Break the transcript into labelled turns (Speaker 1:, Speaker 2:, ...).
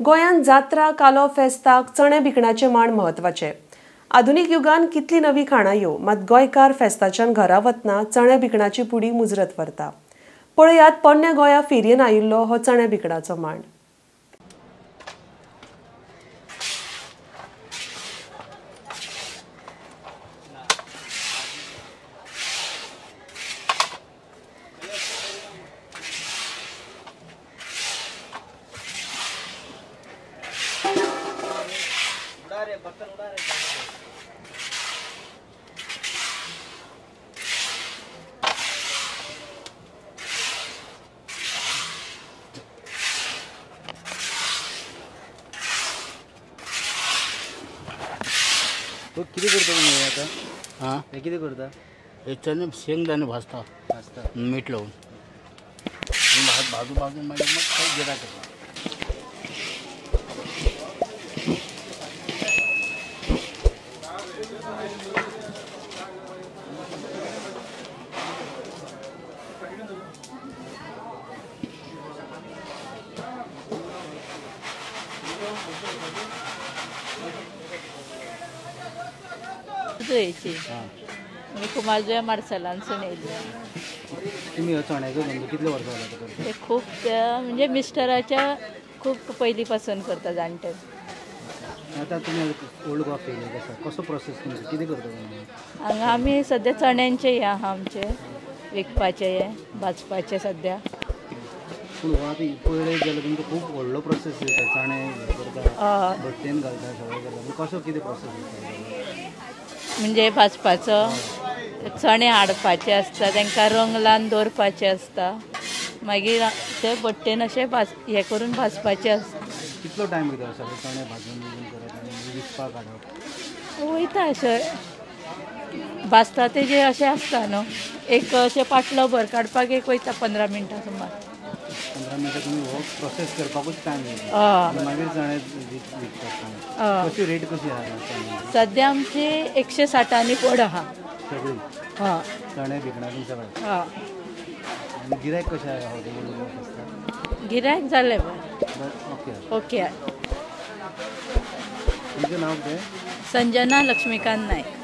Speaker 1: गोंयांत जात्रा कालो फेस्ताक चणे भिकणाचे मांड महत्वाचे। आधुनिक युगान कितली नवी खाणां येवं मात गोंयकार फेस्ताच्यान घरा वतना चणे भिकणाची पुडी मुजरत व्हरता। पळयात पोन्ने गोंया फेरयेन आयिल्लो हो चणे भिकणाचो मांड।
Speaker 2: तो किती करतो तुम्ही आता?
Speaker 3: हां
Speaker 2: हे किती करता?
Speaker 3: याच्याने शेंगदाणे भाजता मीठ लावून भाजून मग काही गिरा करता।
Speaker 4: मी कुमारजुव्या मार्सेलांसून येयल्ले।
Speaker 2: तुम्ही हो चण्याचो धंदो कितले वर्सां जाला?
Speaker 4: ते खूप म्हणजे मिस्टराच्या खूप पयलीं पासून करता जाणटे।
Speaker 2: आता तुम्ही ओल्ड गोवा फेरयेक आसा, कसो प्रोसेस तुमचो कितें करता तुम्ही?
Speaker 4: हांगा आमी सद्या चण्यांचे हे आहा आमचे विकपाचे हे भाजपाचे सद्या।
Speaker 2: पूण हो आतां पळयत जाल्यार तुमचो खूब व्हडलो प्रोसेस येता, चणे हे करता, भट्टेन घालता, सगळें करता, पूण कसो कितें प्रोसेस येता?
Speaker 4: म्हणजे भाजपाचो चणे हाडपाचे आसता, तांकां रंग लावन दवरपाचे आसता, मागीर ते भट्टेन अशें हे करून भाजपाचे आसता।
Speaker 2: कितलो टायम वयता सगळे चणे भाजून करप आनी विकपाक हाडप?
Speaker 4: वयता अशें भाजता तेजे अशें आसता न्हू, एक अशें पाटलो भर काडपाक एक वयता 15 मिनटां सुमार।
Speaker 2: 15 मिनटां तुमी हो प्रोसेस करपाकूच टायम वयता, मागीर चणे विकतात। कशी रेट कशी आहा?
Speaker 4: सद्या आमची 160 पड आहा
Speaker 2: सगळी चणे भिकणारी सगळे। आनी गिरायक कशें आहा हो?
Speaker 4: गिरायक जालें
Speaker 2: ओके
Speaker 4: ओके।
Speaker 2: तुमचें नांव कितें?
Speaker 4: संजना लक्ष्मीकांत नायक।